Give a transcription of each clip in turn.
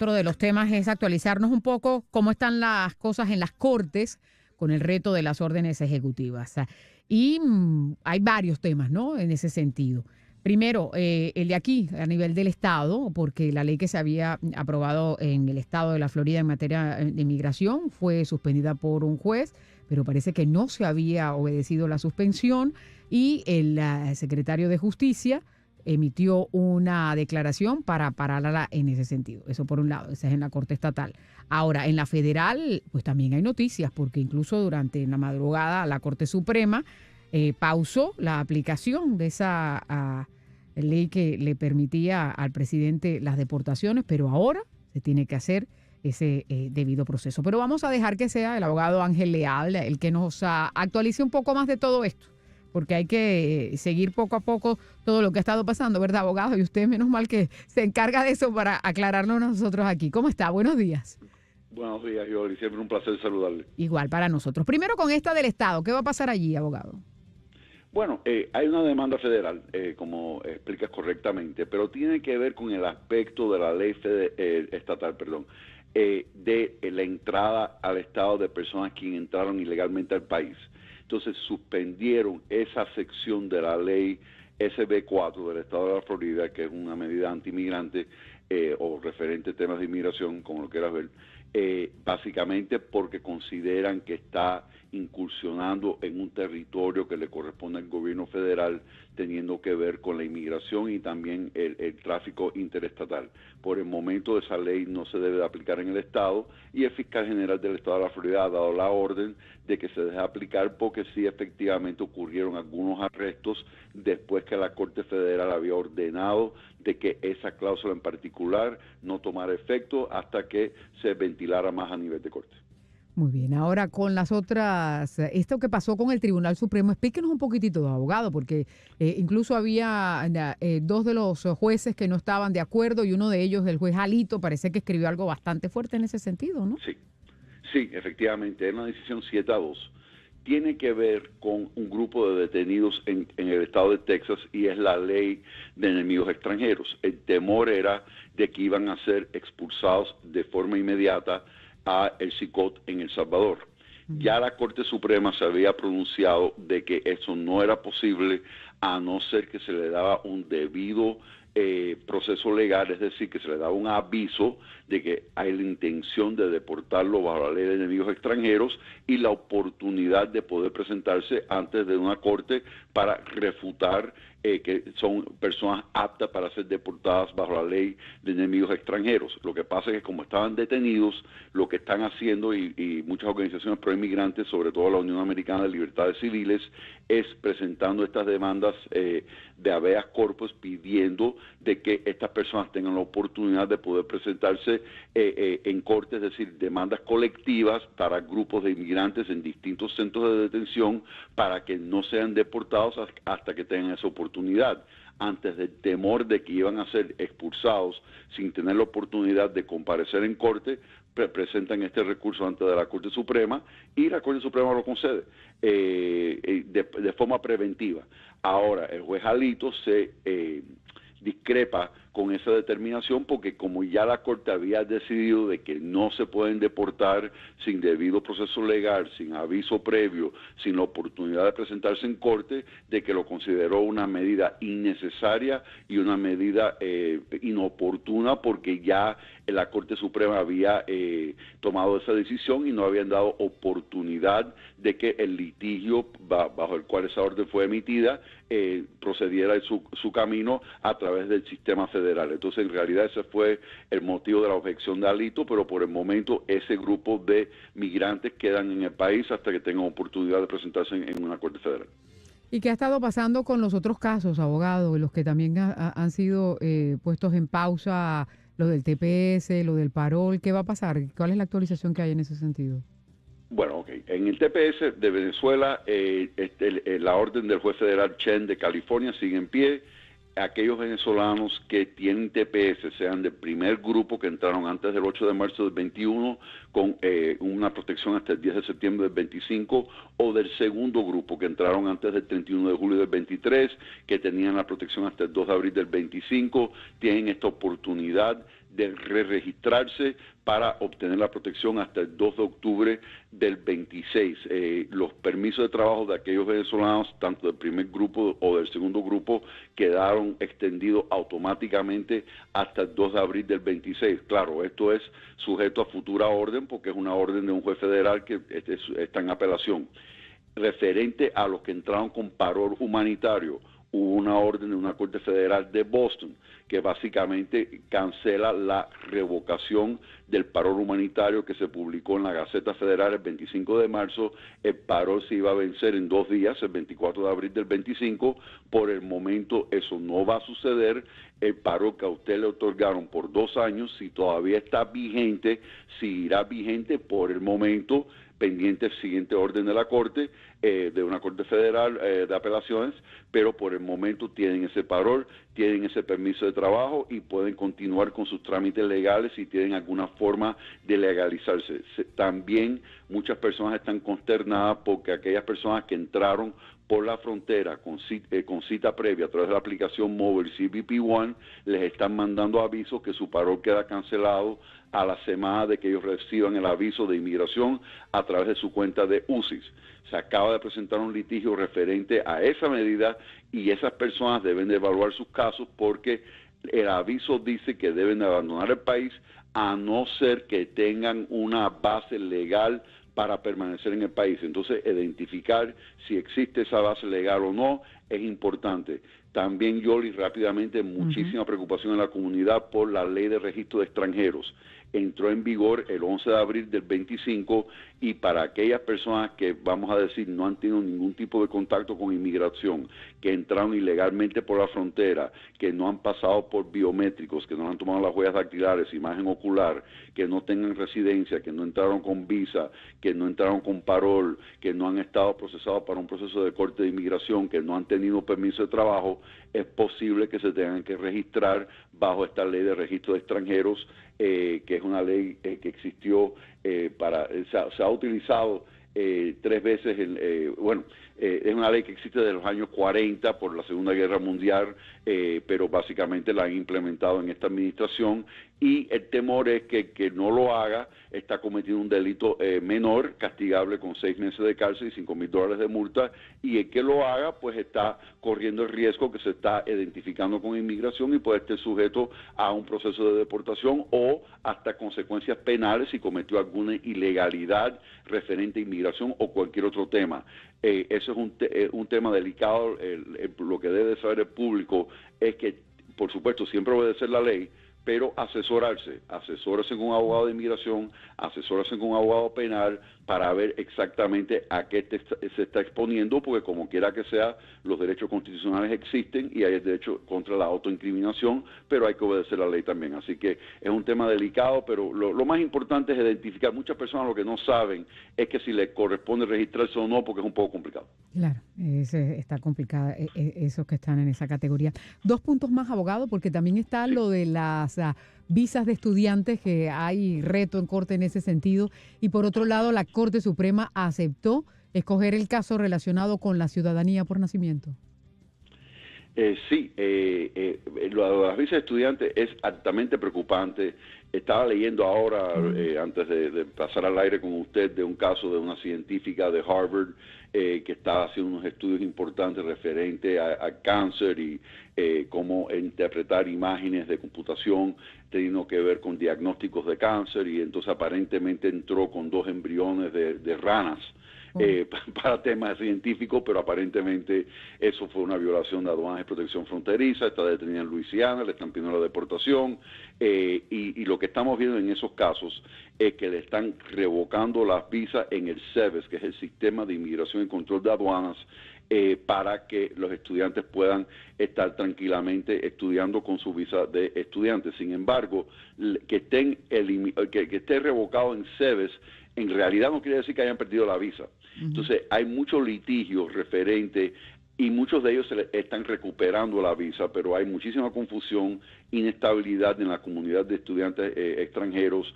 Otro de los temas es actualizarnos un poco cómo están las cosas en las cortes con el reto de las órdenes ejecutivas. Y hay varios temas, ¿no? En ese sentido. Primero, el de aquí, a nivel del Estado, porque la ley que se había aprobado en el Estado de la Florida en materia de inmigración fue suspendida por un juez, pero parece que no se había obedecido la suspensión y el secretario de Justicia emitió una declaración para pararla en ese sentido. Eso por un lado, esa es en la Corte Estatal. Ahora, en la federal, pues también hay noticias, porque incluso durante la madrugada la Corte Suprema pausó la aplicación de esa ley que le permitía al presidente las deportaciones, pero ahora se tiene que hacer ese debido proceso. Pero vamos a dejar que sea el abogado Ángel Leal el que nos actualice un poco más de todo esto, porque hay que seguir poco a poco todo lo que ha estado pasando, ¿verdad, abogado? Y usted, menos mal que se encarga de eso para aclararnos nosotros aquí. ¿Cómo está? Buenos días. Buenos días, Yoli. Siempre un placer saludarle. Igual para nosotros. Primero con esta del Estado. ¿Qué va a pasar allí, abogado? Bueno, hay una demanda federal, como explicas correctamente, pero tiene que ver con el aspecto de la ley estatal, de la entrada al Estado de personas que entraron ilegalmente al país. Entonces suspendieron esa sección de la ley SB4 del Estado de la Florida, que es una medida antimigrante o referente a temas de inmigración, como lo quieras ver, básicamente porque consideran que está incursionando en un territorio que le corresponde al gobierno federal, teniendo que ver con la inmigración y también el tráfico interestatal. Por el momento esa ley no se debe de aplicar en el Estado y el fiscal general del Estado de la Florida ha dado la orden de que se deje aplicar porque sí efectivamente ocurrieron algunos arrestos después que la Corte Federal había ordenado de que esa cláusula en particular no tomara efecto hasta que se ventilara más a nivel de Corte. Muy bien, ahora con las otras, esto que pasó con el Tribunal Supremo, explíquenos un poquitito, abogado, porque incluso había dos de los jueces que no estaban de acuerdo y uno de ellos, el juez Alito, parece que escribió algo bastante fuerte en ese sentido, ¿no? Sí, efectivamente, es una decisión 7-2. Tiene que ver con un grupo de detenidos en el estado de Texas y es la ley de enemigos extranjeros. El temor era de que iban a ser expulsados de forma inmediata a el CICOT en El Salvador. Ya la Corte Suprema se había pronunciado de que eso no era posible a no ser que se le daba un debido proceso legal, es decir, que se le daba un aviso de que hay la intención de deportarlo bajo la ley de enemigos extranjeros y la oportunidad de poder presentarse antes de una corte para refutar que son personas aptas para ser deportadas bajo la ley de enemigos extranjeros. Lo que pasa es que como estaban detenidos, lo que están haciendo y muchas organizaciones pro-inmigrantes, sobre todo la Unión Americana de Libertades Civiles, es presentando estas demandas de habeas corpus pidiendo de que estas personas tengan la oportunidad de poder presentarse en corte, es decir, demandas colectivas para grupos de inmigrantes en distintos centros de detención para que no sean deportados hasta que tengan esa oportunidad. Antes del temor de que iban a ser expulsados sin tener la oportunidad de comparecer en corte, presentan este recurso ante la Corte Suprema y la Corte Suprema lo concede de forma preventiva. Ahora, el juez Alito se discrepa con esa determinación porque como ya la Corte había decidido de que no se pueden deportar sin debido proceso legal, sin aviso previo, sin la oportunidad de presentarse en corte, de que lo consideró una medida innecesaria y una medida inoportuna porque ya la Corte Suprema había tomado esa decisión y no habían dado oportunidad de que el litigio bajo el cual esa orden fue emitida procediera en su camino a través del sistema federal. Entonces, en realidad, ese fue el motivo de la objeción de Alito, pero por el momento ese grupo de migrantes quedan en el país hasta que tengan oportunidad de presentarse en una corte federal. ¿Y qué ha estado pasando con los otros casos, abogado, los que también han sido puestos en pausa, lo del TPS, lo del parol? ¿Qué va a pasar? ¿Cuál es la actualización que hay en ese sentido? Bueno, ok. En el TPS de Venezuela, la orden del juez federal Chen de California sigue en pie. Aquellos venezolanos que tienen TPS, sean del primer grupo que entraron antes del 8 de marzo del 21 con una protección hasta el 10 de septiembre del 25, o del segundo grupo que entraron antes del 31 de julio del 23, que tenían la protección hasta el 2 de abril del 25, tienen esta oportunidad de re-registrarse para obtener la protección hasta el 2 de octubre del 26. Los permisos de trabajo de aquellos venezolanos, tanto del primer grupo o del segundo grupo, quedaron extendidos automáticamente hasta el 2 de abril del 26. Claro, esto es sujeto a futura orden porque es una orden de un juez federal que está en apelación. Referente a los que entraron con parol humanitario, hubo una orden de una Corte Federal de Boston que básicamente cancela la revocación del parol humanitario que se publicó en la Gaceta Federal el 25 de marzo. El parol se iba a vencer en 2 días, el 24 de abril del 25. Por el momento eso no va a suceder. El parol que a usted le otorgaron por 2 años, si todavía está vigente, seguirá vigente por el momento, pendiente el siguiente orden de la Corte, de una Corte Federal de Apelaciones, pero por el momento tienen ese parol, tienen ese permiso de trabajo y pueden continuar con sus trámites legales si tienen alguna forma de legalizarse. También muchas personas están consternadas porque aquellas personas que entraron por la frontera con cita previa a través de la aplicación móvil CBP One, les están mandando avisos que su parol queda cancelado a la semana de que ellos reciban el aviso de inmigración a través de su cuenta de UCIS. Se acaba de presentar un litigio referente a esa medida y esas personas deben de evaluar sus casos porque el aviso dice que deben de abandonar el país a no ser que tengan una base legal para permanecer en el país. Entonces, identificar si existe esa base legal o no es importante. También, Yoli, rápidamente, muchísima preocupación en la comunidad por la ley de registro de extranjeros. Entró en vigor el 11 de abril del 25 y para aquellas personas que, vamos a decir, no han tenido ningún tipo de contacto con inmigración, que entraron ilegalmente por la frontera, que no han pasado por biométricos, que no han tomado las huellas dactilares, imagen ocular, que no tengan residencia, que no entraron con visa, que no entraron con parol, que no han estado procesados para un proceso de corte de inmigración, que no han tenido permiso de trabajo, es posible que se tengan que registrar bajo esta ley de registro de extranjeros, que es una ley que existió se ha utilizado 3 veces, es una ley que existe desde los años 40 por la Segunda Guerra Mundial, pero básicamente la han implementado en esta administración y el temor es que el que no lo haga está cometiendo un delito menor, castigable con 6 meses de cárcel y $5,000 de multa, y el que lo haga pues está corriendo el riesgo que se está identificando con inmigración y puede estar sujeto a un proceso de deportación o hasta consecuencias penales si cometió alguna ilegalidad referente a inmigración o cualquier otro tema. Eso es un tema delicado. Lo que debe saber el público es que, por supuesto, siempre obedecer la ley, pero asesórese con un abogado de inmigración, asesórese con un abogado penal para ver exactamente a qué se está exponiendo, porque como quiera que sea, los derechos constitucionales existen y hay el derecho contra la autoincriminación, pero hay que obedecer la ley también. Así que es un tema delicado, pero lo más importante es identificar. Muchas personas lo que no saben es que si les corresponde registrarse o no, porque es un poco complicado. Claro, está complicada esos que están en esa categoría. 2 puntos más, abogado, porque también está lo de las visas de estudiantes, que hay reto en corte en ese sentido. Y por otro lado, la Corte Suprema aceptó escoger el caso relacionado con la ciudadanía por nacimiento. Sí, lo de las visas de estudiantes es altamente preocupante. Estaba leyendo ahora, antes de pasar al aire con usted, de un caso de una científica de Harvard que estaba haciendo unos estudios importantes referente a cáncer y cómo interpretar imágenes de computación teniendo que ver con diagnósticos de cáncer, y entonces aparentemente entró con 2 embriones de ranas para temas científicos, pero aparentemente eso fue una violación de aduanas y protección fronteriza. Está detenida en Luisiana, le están pidiendo la deportación, y lo que estamos viendo en esos casos es que le están revocando las visas en el SEVES, que es el Sistema de Inmigración y Control de Aduanas, para que los estudiantes puedan estar tranquilamente estudiando con su visa de estudiante. Sin embargo, que esté revocado en SEVES en realidad no quiere decir que hayan perdido la visa. Entonces, hay muchos litigios referentes y muchos de ellos están recuperando la visa, pero hay muchísima confusión, inestabilidad en la comunidad de estudiantes extranjeros.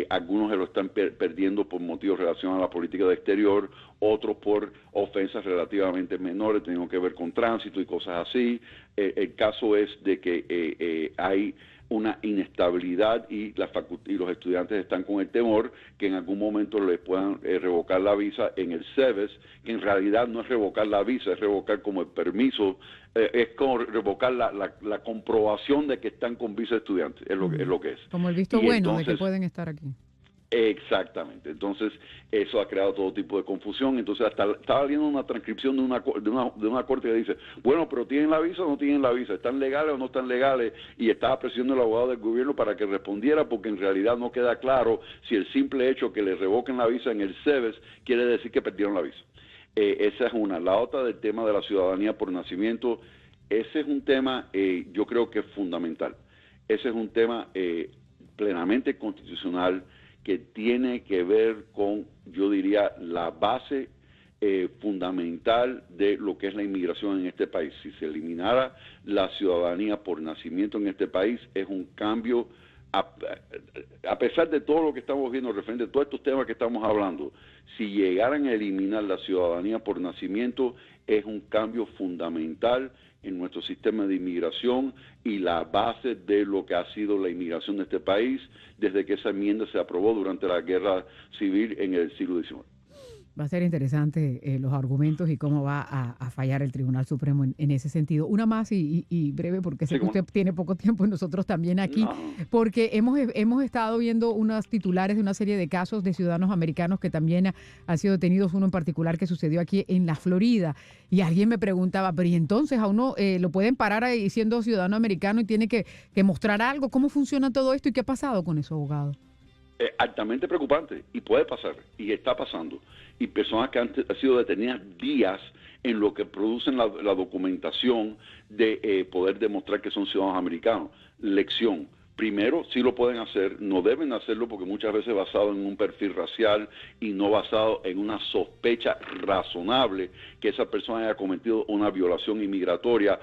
Algunos se lo están perdiendo por motivos relacionados a la política de exterior, otros por ofensas relativamente menores, teniendo que ver con tránsito y cosas así. El caso es de que hay una inestabilidad y los estudiantes están con el temor que en algún momento les puedan revocar la visa en el SEVES, que en realidad no es revocar la visa, es revocar como el permiso, es como revocar la comprobación de que están con visa de estudiante, es lo que es. Como el visto bueno entonces, de que pueden estar aquí. Exactamente, entonces eso ha creado todo tipo de confusión. Entonces hasta estaba viendo una transcripción de una corte que dice, bueno, pero ¿tienen la visa o no tienen la visa? ¿Están legales o no están legales? Y estaba presionando al abogado del gobierno para que respondiera, porque en realidad no queda claro si el simple hecho que le revoquen la visa en el SEVES quiere decir que perdieron la visa. Esa es una. La otra, del tema de la ciudadanía por nacimiento, ese es un tema yo creo que es fundamental. Ese es un tema plenamente constitucional, que tiene que ver con, yo diría, la base fundamental de lo que es la inmigración en este país. Si se eliminara la ciudadanía por nacimiento en este país, es un cambio, a pesar de todo lo que estamos viendo referente a todos estos temas que estamos hablando, si llegaran a eliminar la ciudadanía por nacimiento, es un cambio fundamental en nuestro sistema de inmigración y la base de lo que ha sido la inmigración de este país desde que esa enmienda se aprobó durante la guerra civil en el siglo XIX. Va a ser interesante los argumentos y cómo va a fallar el Tribunal Supremo en ese sentido. Una más y breve, porque sé que usted tiene poco tiempo y nosotros también aquí, porque hemos estado viendo unos titulares de una serie de casos de ciudadanos americanos que también han sido detenidos, uno en particular que sucedió aquí en la Florida. Y alguien me preguntaba, pero ¿y entonces a uno lo pueden parar ahí siendo ciudadano americano y tiene que mostrar algo? ¿Cómo funciona todo esto y qué ha pasado con eso, abogado? Altamente preocupante, y puede pasar, y está pasando. Y personas que han sido detenidas días en lo que producen la documentación de poder demostrar que son ciudadanos americanos. Lección: primero, sí lo pueden hacer, no deben hacerlo porque muchas veces basado en un perfil racial y no basado en una sospecha razonable que esa persona haya cometido una violación inmigratoria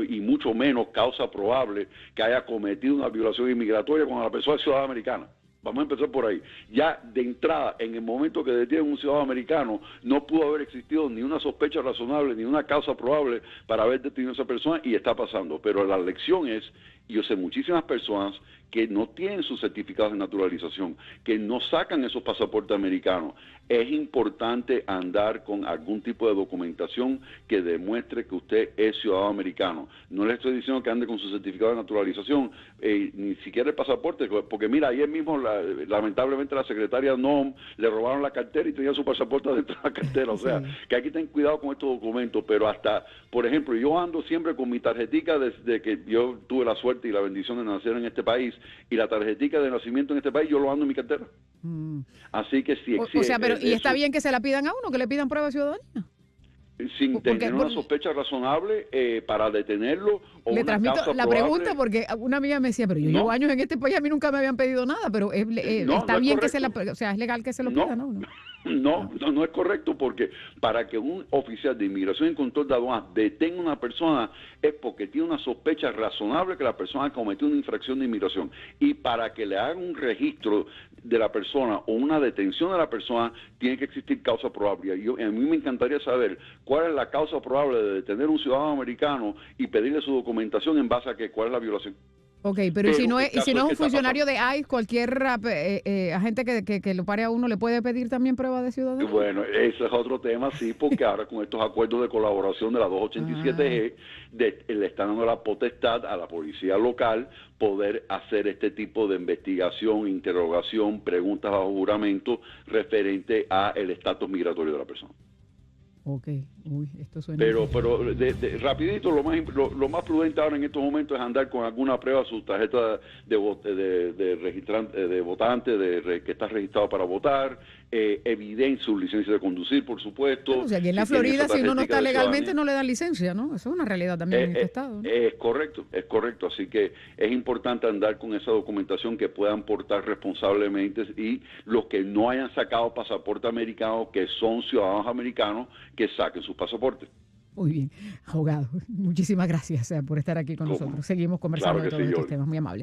y mucho menos causa probable que haya cometido una violación inmigratoria cuando la persona es ciudadana americana. Vamos a empezar por ahí. Ya de entrada, en el momento que detienen un ciudadano americano, no pudo haber existido ni una sospecha razonable ni una causa probable para haber detenido a esa persona, y está pasando. Pero la lección es, yo sé muchísimas personas que no tienen sus certificados de naturalización, que no sacan esos pasaportes americanos. Es importante andar con algún tipo de documentación que demuestre que usted es ciudadano americano. No le estoy diciendo que ande con su certificado de naturalización, ni siquiera el pasaporte, porque mira, ayer mismo lamentablemente la secretaria NOM le robaron la cartera y tenía su pasaporte dentro de la cartera. O sea, que aquí ten cuidado con estos documentos. Pero hasta, por ejemplo, yo ando siempre con mi tarjetica desde que yo tuve la suerte y la bendición de nacer en este país, y la tarjetica de nacimiento en este país yo lo ando en mi cartera. Así que si existe... O sea, pero ¿y está bien que se la pidan a uno, que le pidan prueba de ciudadanía? Sin tener una sospecha razonable para detenerlo o le una transmito causa la probable. Pregunta, porque una amiga me decía, pero yo llevo años en este país, a mí nunca me habían pedido nada, pero está bien que se la... O sea, es legal que se lo pidan, ¿no? No es correcto, porque para que un oficial de inmigración y control de aduanas detenga a una persona es porque tiene una sospecha razonable que la persona cometió una infracción de inmigración, y para que le hagan un registro de la persona o una detención de la persona tiene que existir causa probable. A mí me encantaría saber cuál es la causa probable de detener a un ciudadano americano y pedirle su documentación en base a cuál es la violación. Ok, pero si no es un funcionario de ICE, cualquier agente que lo pare a uno, ¿le puede pedir también prueba de ciudadanía? Bueno, ese es otro tema, sí, porque ahora con estos acuerdos de colaboración de la 287G, le están dando la potestad a la policía local poder hacer este tipo de investigación, interrogación, preguntas bajo juramento referente a el estatus migratorio de la persona. Ok, esto suena... Pero rapidito, lo más prudente ahora en estos momentos es andar con alguna prueba, su tarjeta de registrante, de votante, que está registrado para votar, evidencia, su licencia de conducir, por supuesto. Bueno, o sea, aquí en la Florida, si uno no está legalmente, no le dan licencia, ¿no? Eso es una realidad también en este estado, ¿no? Es correcto. Así que es importante andar con esa documentación que puedan portar responsablemente, y los que no hayan sacado pasaporte americano, que son ciudadanos americanos, que saquen sus pasaportes. Muy bien, abogado, muchísimas gracias por estar aquí con nosotros. Seguimos conversando de todos estos temas, muy amable.